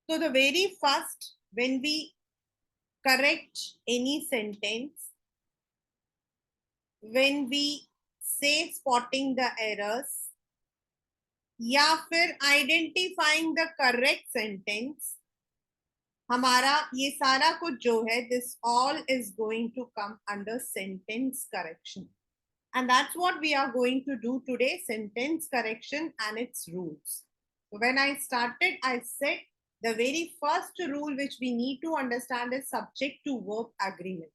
So the very first, when we correct any sentence, when we say spotting the errors या फिर identifying the correct sentence, हमारा ये सारा कुछ जो है, this all is going to come under sentence correction. And that's what we are going to do today, sentence correction and its rules. So when I started, I said the very first rule which we need to understand is subject to verb agreement.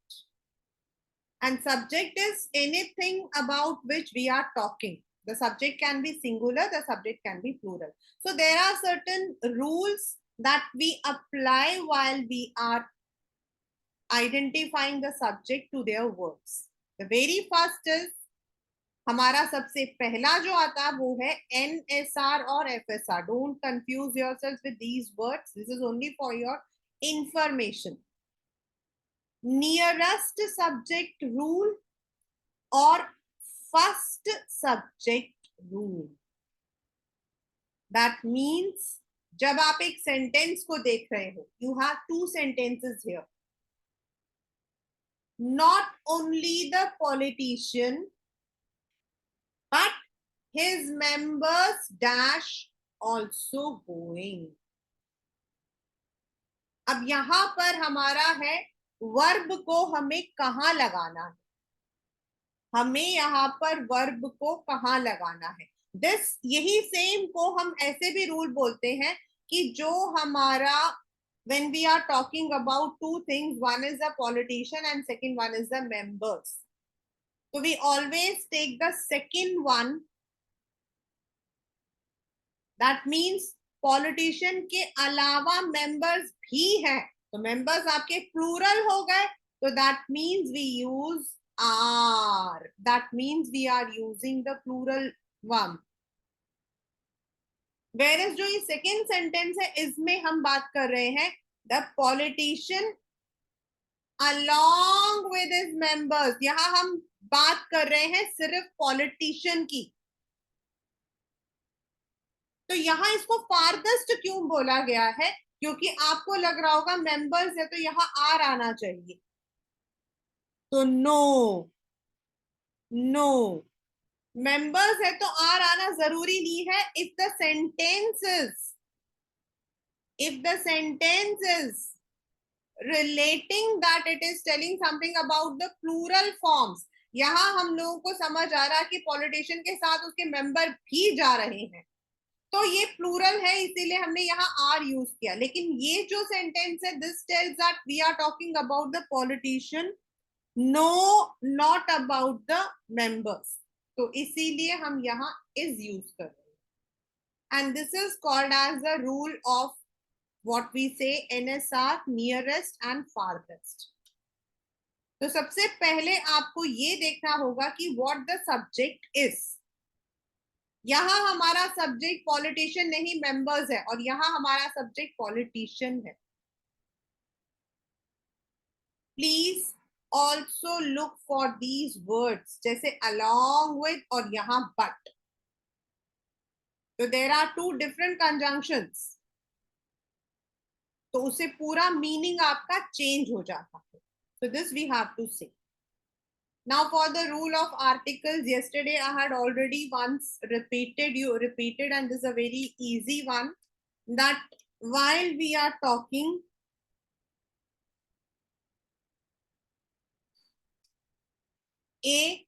And subject is anything about which we are talking. The subject can be singular, the subject can be plural. So there are certain rules that we apply while we are identifying the subject to their verbs. The very first is, हमारा सबसे पहला जो आता है वो है NSR और FSR. Don't confuse yourselves with these words. This is only for your information. Nearest subject rule or first subject rule. That means जब आप एक सेंटेंस को देख रहे हो, you have two sentences here. Not only the politician, but his members dash also going. अब यहां पर हमारा है वर्ब को हमें कहां लगाना है, हमें यहां पर वर्ब को कहां लगाना है. दिस यही सेम को हम ऐसे भी रूल बोलते हैं कि जो हमारा when we are talking about two things, one is the politician and second one is the members. So we always take the second one. That means politician के अलावा members भी हैं, तो members आपके plural हो गए, so that means we use are. That means we are using the plural one. Whereas जो ये second sentence है, इसमें हम बात कर रहे हैं the politician along with his members. यहाँ हम बात कर रहे हैं सिर्फ politician की. तो यहाँ इसको farthest क्यों बोला गया है? क्योंकि आपको लग रहा होगा members है तो यहाँ आर आना चाहिए. तो नो, members है तो आर आना जरूरी नहीं है. If the sentence is relating that it is telling something about the plural forms. यहाँ हम लोगों को समझ आ रहा है कि politician के साथ उसके member भी जा रहे हैं, तो ये plural है, इसीलिए हमने यहाँ are यूज किया. लेकिन ये जो sentence है, this tells that we are talking about the politician, no, not about the members. तो इसीलिए हम यहाँ is यूज कर रहे हैं. And this is called as the rule of what we say NSR, nearest and farthest. तो सबसे पहले आपको ये देखना होगा कि what the subject is. यहाँ हमारा सब्जेक्ट पॉलिटिशियन नहीं मेंबर्स है, और यहाँ हमारा सब्जेक्ट पॉलिटिशियन है. Please also look for these words, जैसे along with और यहाँ but. तो there are two different conjunctions. तो उसे पूरा मीनिंग आपका चेंज हो जाता है. So this we have to say. Now for the rule of articles, yesterday I had already once repeated, and this is a very easy one, that while we are talking a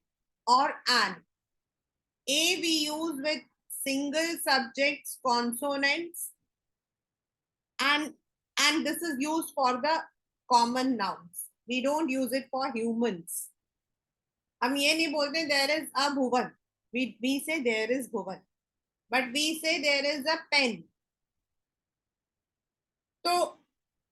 or an, a we use with single subjects, consonants, and this is used for the common nouns. We don't use it for humans. हम ये नहीं बोलते there is a Bhuvan. We say there is Bhuvan, but we say there is a pen. तो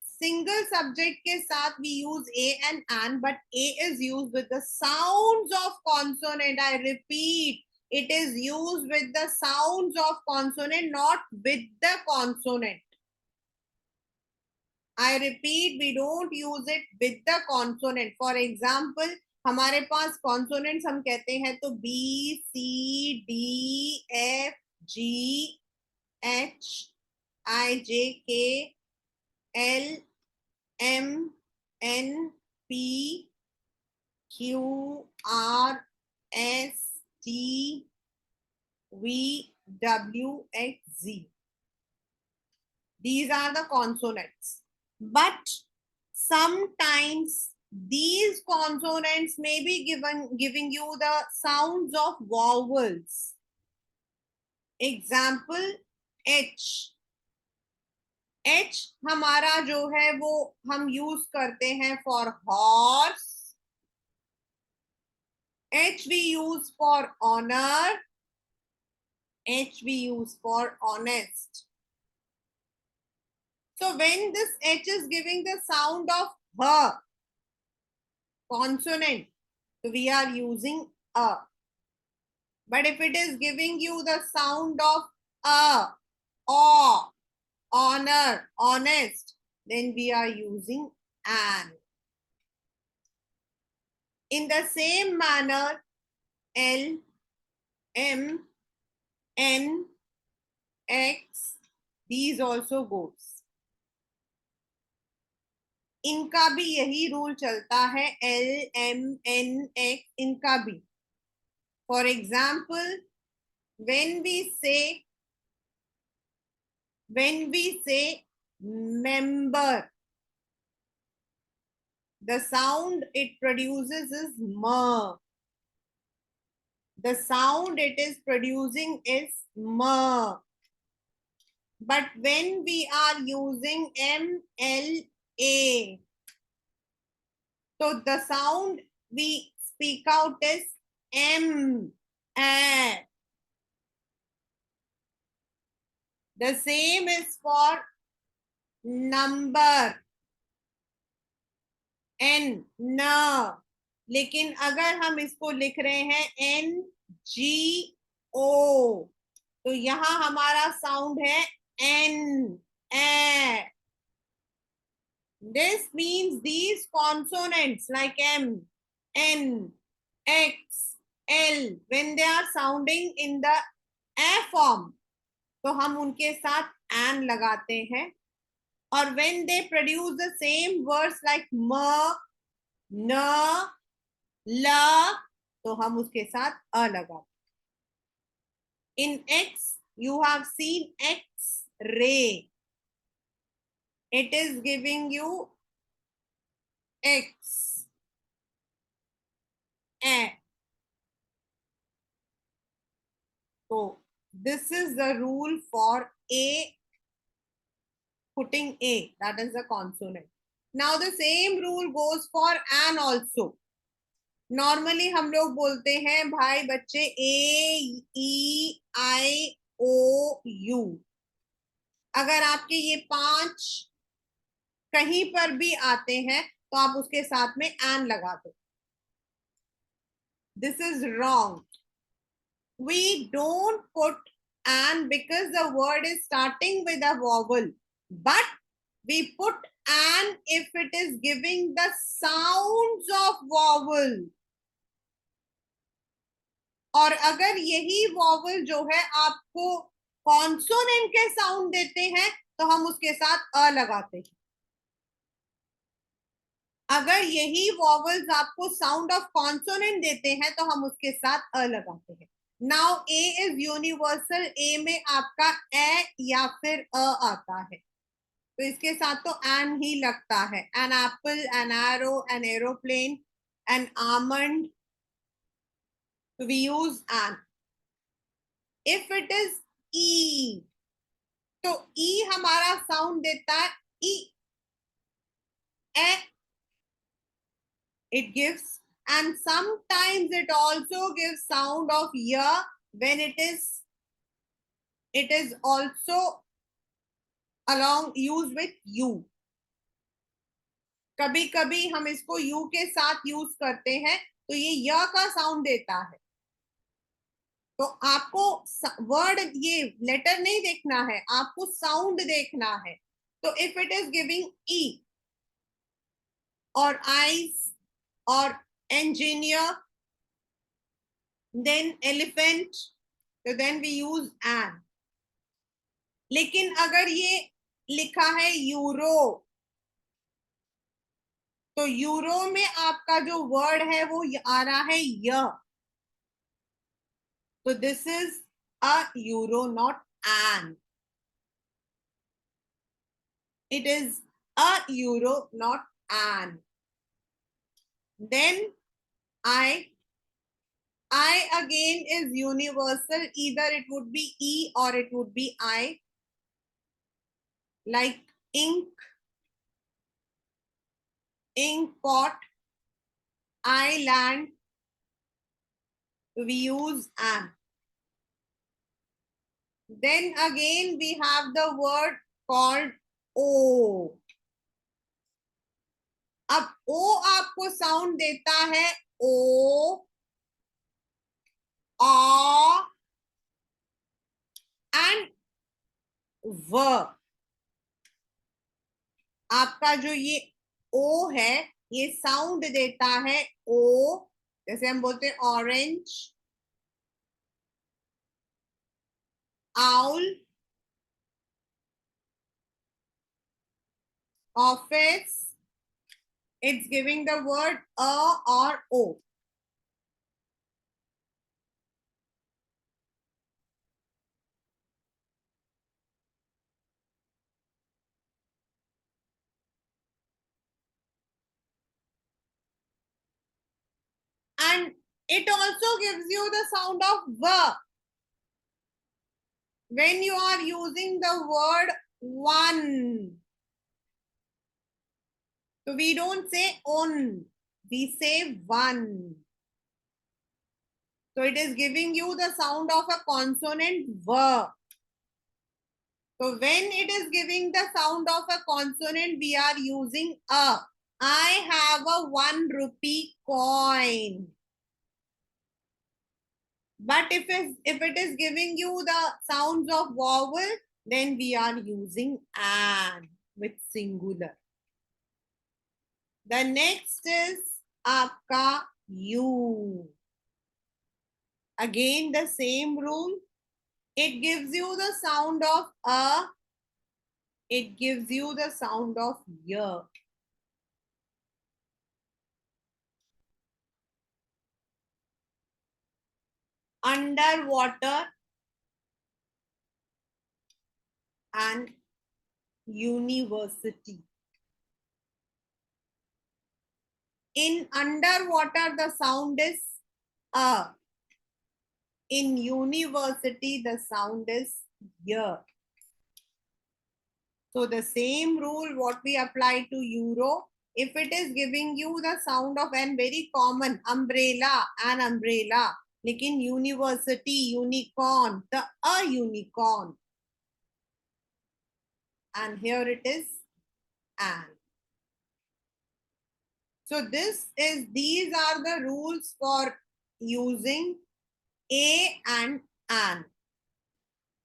single subject के साथ we use a and an, but a is used with the sounds of consonant. I repeat, it is used with the sounds of consonant, not with the consonant. I repeat, we don't use it with the consonant. For example, हमारे पास consonants हम कहते हैं तो B, C, D, F, G, H, I, J, K, L M N P Q R S T V W X Z. These are the consonants. But sometimes these consonants may be giving you the sounds of vowels. Example, H. H हमारा जो है वो हम use करते हैं for horse. H we use for honor. H we use for honest. So when this H is giving the sound of her consonant, so we are using a. But if it is giving you the sound of a, or, honor, honest, then we are using an. In the same manner, L, M, N, X, these also goes. इनका भी यही rule चलता है, L, M, N, X, इनका भी. For example, when we say member, the sound it produces is M. The sound it is producing is M. But when we are using MLA, so the sound we speak out is M. The same is for number, N, न. लेकिन अगर हम इसको लिख रहे हैं NGO, तो यहां हमारा साउंड है N. This means these consonants like M, N, X, L, when they are sounding in the A form, तो हम उनके साथ an लगाते हैं. और when they produce the same words like म, न, ल, तो हम उसके साथ अ लगाते. In X, you have seen X-ray. It is giving you X. So this is the rule for A, putting A, that is the consonant. Now the same rule goes for an also. Normally हम लोग बोलते हैं भाई बच्चे A-E-I-O-U. अगर आपके ये 5 कहीं पर भी आते हैं तो आप उसके साथ में an लगा दो. This is wrong. We don't put an because the word is starting with a vowel, but we put an if it is giving the sounds of vowel. और अगर यही vowel जो है आपको consonant के sound देते हैं तो हम उसके साथ अ लगाते हैं. अगर यही vowels आपको sound of consonant देते हैं तो हम उसके साथ अ लगाते हैं. Now A is universal. A में आपका ए या फिर अ आता है, तो इसके साथ तो an ही लगता है. An apple, an arrow, an aeroplane, an almond. So we use an. If it is E, तो E हमारा sound देता है E. It gives, and sometimes it also gives sound of ya when it is also along used with U. कभी कभी हम इसको U के साथ यूज करते हैं तो ये य का साउंड देता है. तो आपको वर्ड ये लेटर नहीं देखना है, आपको साउंड देखना है. तो if it is giving E और eyes or engineer, then elephant, so then we use an. लेकिन अगर ये लिखा है यूरो तो यूरो में आपका जो वर्ड है वो आ रहा है य, तो this is a euro, not an. It is a euro, not an. Then I again is universal. Either it would be E or it would be I. Like ink, ink pot, island, we use an. Then again we have the word called O. अब O आपको sound देता है O, A and V. आपका जो ये ओ है ये sound देता है ओ, जैसे हम बोलते हैं orange, owl, office. It's giving the word A और O. And it also gives you the sound of v when you are using the word one. So we don't say on, we say one. So it is giving you the sound of a consonant v. So when it is giving the sound of a consonant, we are using a. I have a 1 rupee coin. But if it is giving you the sounds of vowel, then we are using an with singular. The next is aapka U. Again the same rule. It gives you the sound of a. It gives you the sound of y. Underwater and university. In underwater, the sound is a. In university, the sound is y. So the same rule what we apply to euro. If it is giving you the sound of an very common umbrella, an umbrella, like in university, unicorn, the a unicorn. And here it is an. So these are the rules for using a and an.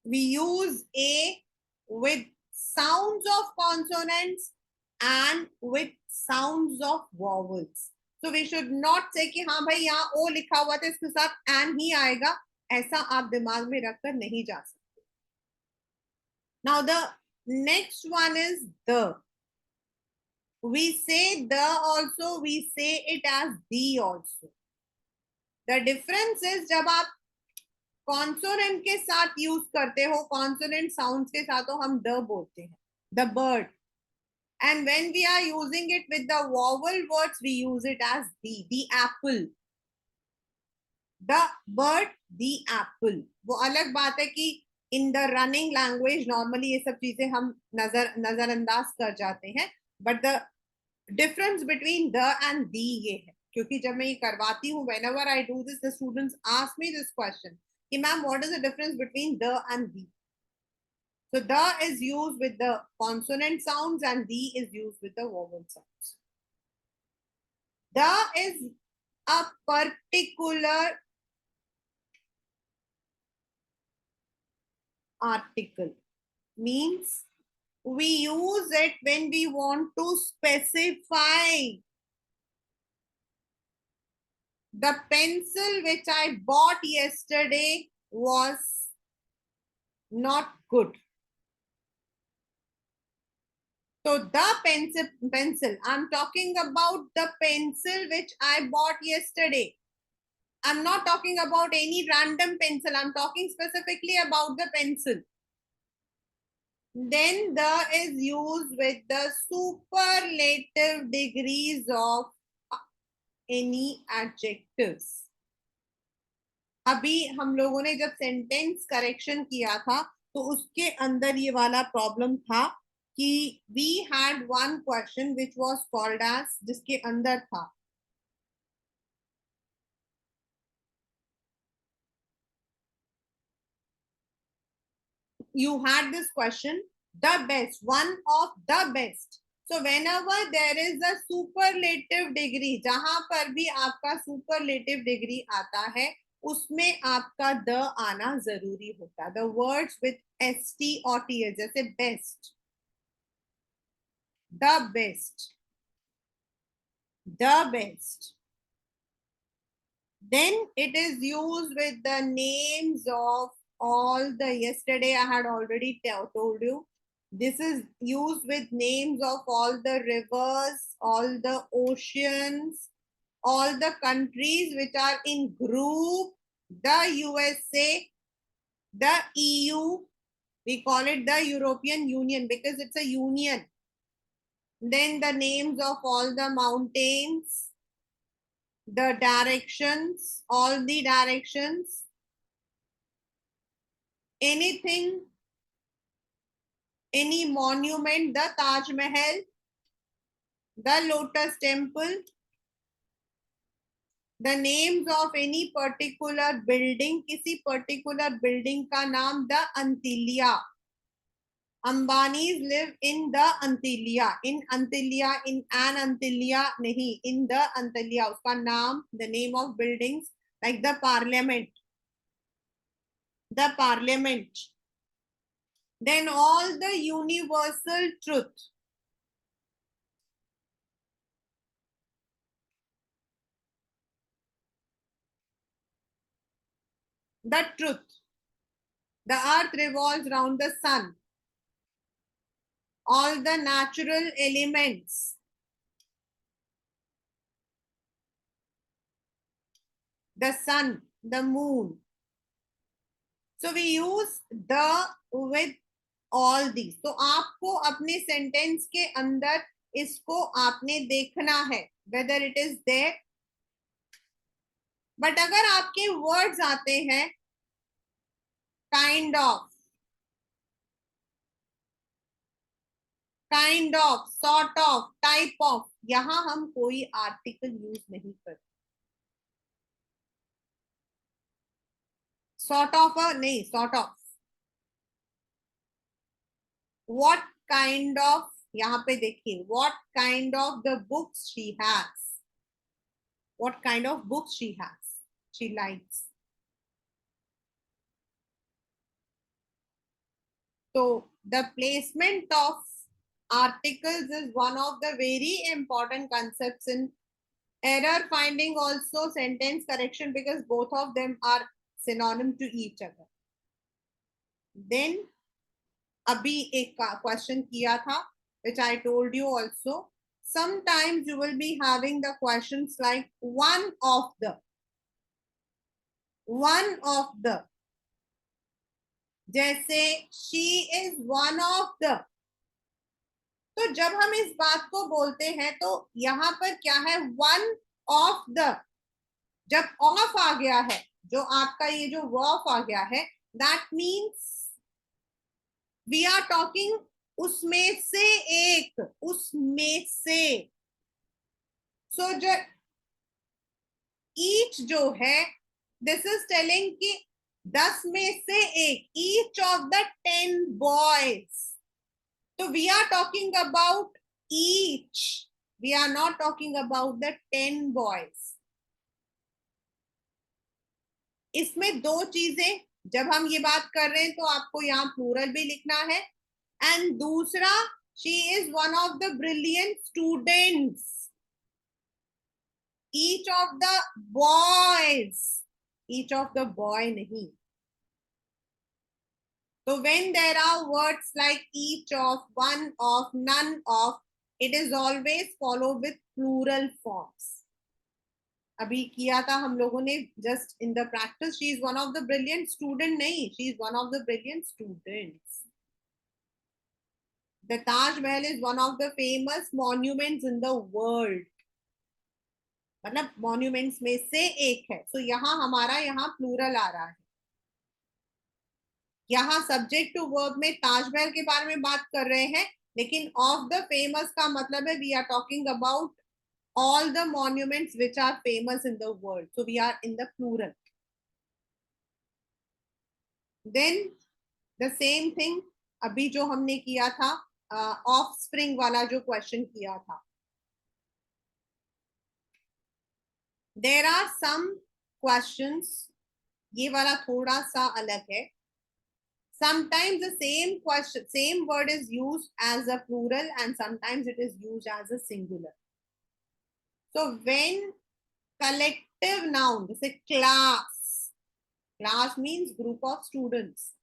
We use a with sounds of consonants and with sounds of vowels. So we should not say कि हाँ भाई यहाँ ओ लिखा हुआ था इसके साथ N ही आएगा, ऐसा आप दिमाग में रखकर नहीं जा सकते. Now the next one is the. We say the also, we say it as the also. The difference is जब आप कॉन्सोनेंट के साथ यूज करते हो, कॉन्सोनेंट साउंड्स के साथ, तो हम द बोलते हैं, the bird. And when we are using it with the vowel words, we use it as the apple, the bird, the apple. वो अलग बात है कि in the running language normally ये सब चीजें हम नजरअंदाज कर जाते हैं, but the difference between the and the ये है, क्योंकि जब मैं ये करवाती हूँ, whenever I do this, the students ask me this question कि ma'am what is the difference between the and the. So the is used with the consonant sounds and the is used with the vowel sounds. The is a particular article, means we use it when we want to specify the pencil which I bought yesterday was not good. So the pencil. I'm talking about the pencil which I bought yesterday. I'm not talking about any random pencil. I'm talking specifically about the pencil. Then the is used with the superlative degrees of any adjectives. अभी हम लोगों ने जब sentence correction किया था तो उसके अंदर ये वाला प्रॉब्लम था कि we had one question which was called as, जिसके अंदर था you had this question, the best, one of the best. So whenever there is a superlative degree, जहां पर भी आपका superlative degree आता है उसमें आपका the आना जरूरी होता है. The words with st or ts, जैसे best, the best, the best. Then it is used with the names of all the, yesterday I had already told you, this is used with names of all the rivers, all the oceans, all the countries which are in group, the USA, the EU, we call it the European Union because it's a union. Then the names of all the mountains, the directions, all the directions, anything, any monument, the Taj Mahal, the Lotus Temple, the names of any particular building, किसी particular building का नाम the Antilia. Ambanis live in the Antilia. In Antilia, in an Antilia, नहीं, in the Antilia. उसका नाम, the name of buildings like the Parliament. The Parliament. Then all the universal truth. The truth. The earth revolves around the sun. All the natural elements. The sun, the moon. So we use the with all these. तो आपको अपने sentence के अंदर इसको आपने देखना है whether it is there. But अगर आपके वर्ड्स आते हैं kind of, sort of, type of, यहां हम कोई आर्टिकल यूज नहीं करते. सॉर्ट ऑफ नहीं, sort of. What kind of, यहाँ पे देखिए, what kind of the books she has, what kind of books she has, she likes. So the placement of articles is one of the very important concepts in error finding, also sentence correction, because both of them are synonym to each other. Then abhi ek question kiya tha which I told you also. Sometimes you will be having the questions like one of the, जैसे she is one of the. तो जब हम इस बात को बोलते हैं तो यहां पर क्या है, वन ऑफ द. जब ऑफ आ गया है, जो आपका ये जो वर्ब आ गया है, that means we are talking उसमें से एक, उसमें से. सो जो ईच जो है, दिस इज टेलिंग कि 10 में से एक, each of the 10 boys. So we are talking about each. We are not talking about the 10 boys. इसमें दो चीजें, जब हम ये बात कर रहे हैं तो आपको यहाँ प्लूरल भी लिखना है. एंड दूसरा, she is one of the brilliant students. Each of the boys, each of the boy नहीं. So when there are words like each of, one of, none of, it is always followed with plural forms. अभी किया था हम लोगों ने just in the practice. She is one of the brilliant student, नहीं, she is one of the brilliant students. The Taj Mahal is one of the famous monuments in the world. मतलब monuments में से एक है. So यहाँ हमारा यहाँ plural आ रहा है. यहाँ सब्जेक्ट टू वर्ब में ताजमहल के बारे में बात कर रहे हैं, लेकिन ऑफ द फेमस का मतलब है we are talking about all the monuments which are famous in the world. So we are in the plural. Then the same thing अभी जो हमने किया था offspring वाला जो क्वेश्चन किया था. There are some questions, ये वाला थोड़ा सा अलग है. Sometimes the same question, same word is used as a plural and sometimes it is used as a singular. So when collective noun, say class, class means group of students.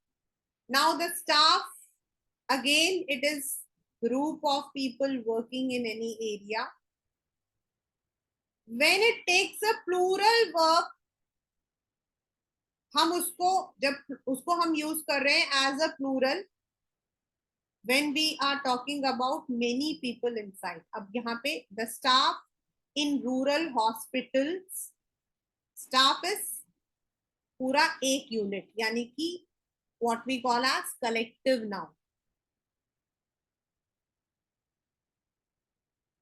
Now the staff, again it is group of people working in any area. When it takes a plural verb, हम उसको जब उसको हम use कर रहे हैं as a plural when we are talking about many people inside. अब यहाँ पे the staff in rural hospitals, staff is पूरा एक यूनिट, यानी कि what we call as collective noun.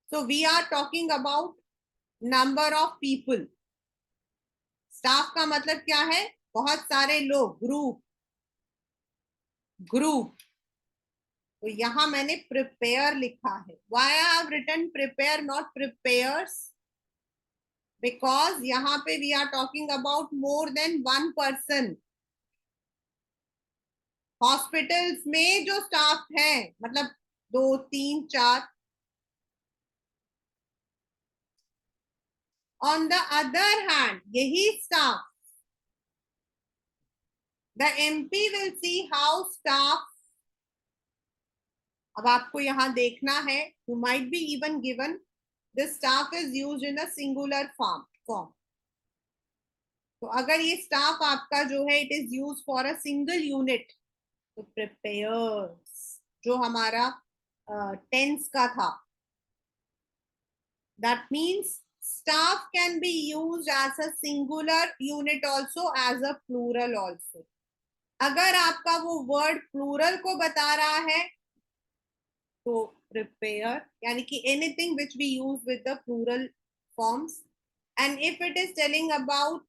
So we are talking about number of people. Staff का मतलब क्या है? बहुत सारे लोग, ग्रुप. ग्रुप. तो यहां मैंने प्रिपेयर लिखा है. Why I have written prepare not prepares? Because यहाँ पे we are talking about more than one person. Hospitals में जो स्टाफ है, मतलब 2, 3, 4. On the other hand, यही staff, the MP will see how staff. अब आपको यहाँ देखना है, you might be even given this staff is used in a singular form. तो अगर ये staff आपका जो है it is used for a single unit, तो prepares जो हमारा tense का था, that means staff can be used as a singular unit also, as a plural also. अगर आपका वो वर्ड प्लूरल को बता रहा है तो prepare, यानी कि anything which we use with the plural forms, and if it is telling about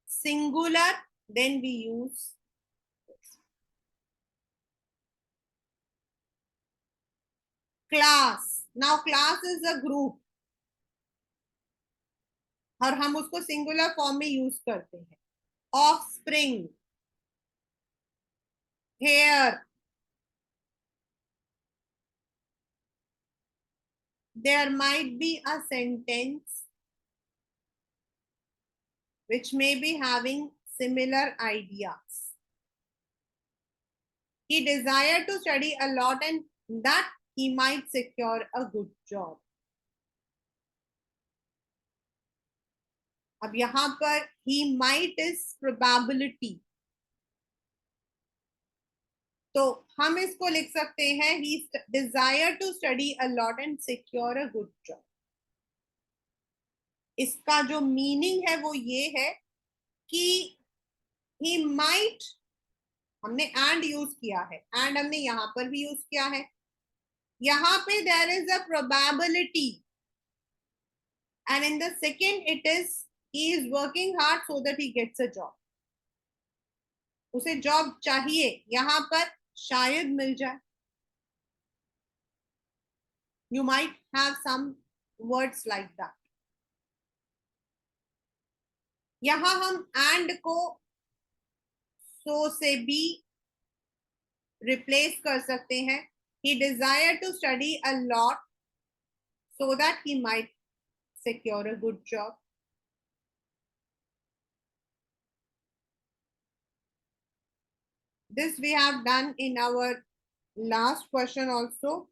singular then we use class. Now class is a group और हम उसको सिंगुलर फॉर्म में यूज करते हैं. Offspring, hair. There might be a sentence which may be having similar ideas. He desired to study a lot and that he might secure a good job. अब यहां पर he might is probability, तो हम इसको लिख सकते हैं he desire to study a lot and secure a good job. इसका जो मीनिंग है वो ये है कि he might, हमने and यूज किया है, and हमने यहां पर भी यूज किया है. यहाँ पे there is a probability and in the second it is he is working hard so that he gets a job. उसे जॉब चाहिए, यहाँ पर शायद मिल जाए. You might have some words like that. यहाँ हम and को so से भी रिप्लेस कर सकते हैं. He desired to study a lot so that he might secure a good job. This we have done in our last question also.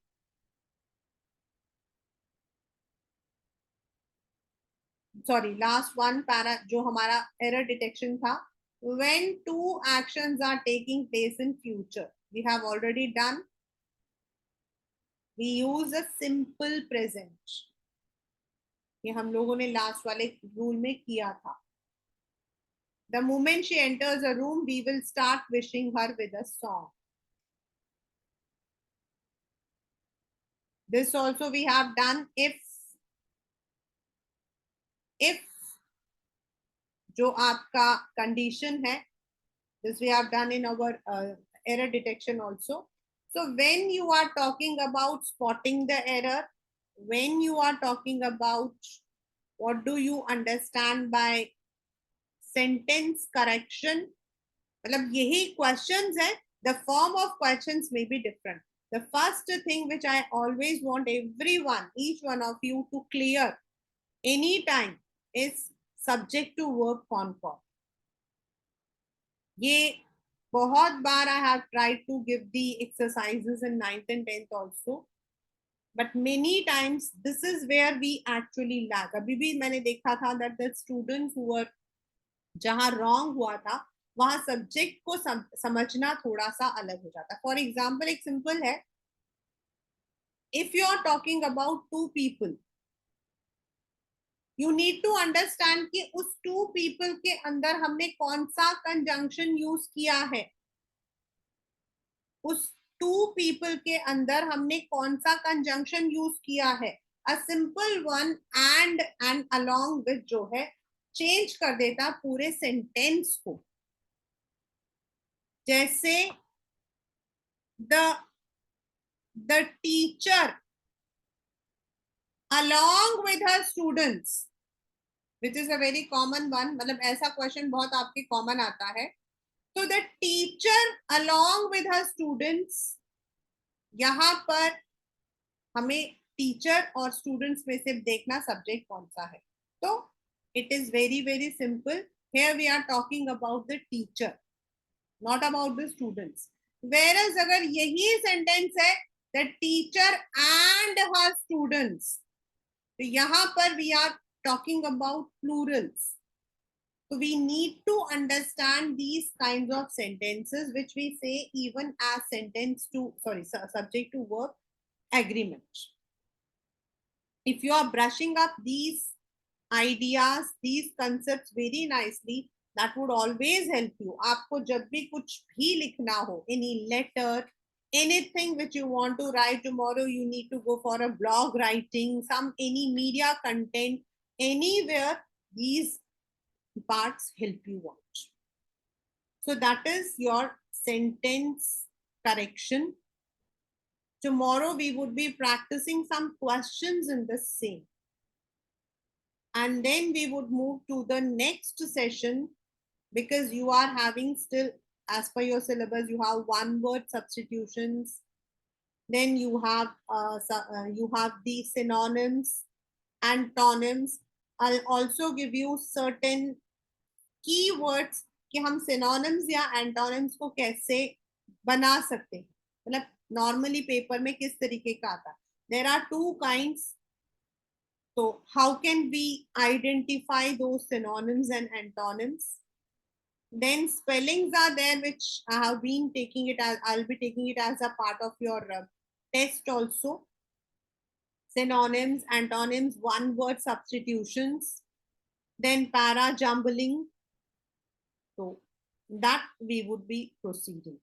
Sorry, last one para जो हमारा error detection था. When two actions are taking place in future, we have already done. We use a simple present. ये हम लोगों ने last वाले rule में किया था. The moment she enters a room, we will start wishing her with a song. This also we have done. If जो आपका condition है, this we have done in our error detection also. So when you are talking about spotting the error, when you are talking about what do you understand by sentence correction, मतलब यही questions है. The form of questions may be different. The first thing which I always want everyone, each one of you to clear anytime is subject to verb concord. ये बहुत बार I have tried to give the exercises in 9th and 10th also, but many times this is where we actually lag. अभी भी मैंने देखा था that the students who were जहां wrong हुआ था वहां सब्जेक्ट को समझना थोड़ा सा अलग हो जाता है. फॉर एग्जाम्पल एक सिंपल है. If you are talking about two people, you need to understand कि उस टू पीपल के अंदर हमने कौन सा कंजंक्शन यूज किया है. उस टू पीपल के अंदर हमने कौन सा कंजंक्शन यूज किया है. A simple one and along with जो है चेंज कर देता पूरे सेंटेंस को. जैसे the teacher along with her students, which is a very common one. मतलब ऐसा क्वेश्चन बहुत आपके कॉमन आता है. तो the teacher along with her students, यहाँ पर हमें टीचर और स्टूडेंट्स में से देखना सब्जेक्ट कौन सा है. तो it is very very simple. Here we are talking about the teacher, not about the students. Whereas अगर यही सेंटेंस है the teacher and her students, तो यहाँ पर we are talking about plurals. So we need to understand these kinds of sentences which we say even as sentence to subject to verb agreement. If you are brushing up these ideas, these concepts very nicely, that would always help you. आपको जब भी कुछ भी लिखना हो, any letter, anything which you want to write tomorrow, you need to go for a blog writing, any media content, anywhere, these parts help you out. So that is your sentence correction. Tomorrow we would be practicing some questions in the same. And then we would move to the next session, because you are having still, as per your syllabus, you have one word substitutions. Then you have the synonyms, antonyms. I'll also give you certain keywords कि हम synonyms या antonyms को कैसे बना सकते हैं. मतलब normally paper में किस तरीके का आता है. There are two kinds. So how can we identify those synonyms and antonyms? Then spellings are there, which I have been taking it as, I'll be taking it as a part of your test also. Synonyms, antonyms, one word substitutions, then para jumbling. So that we would be proceeding.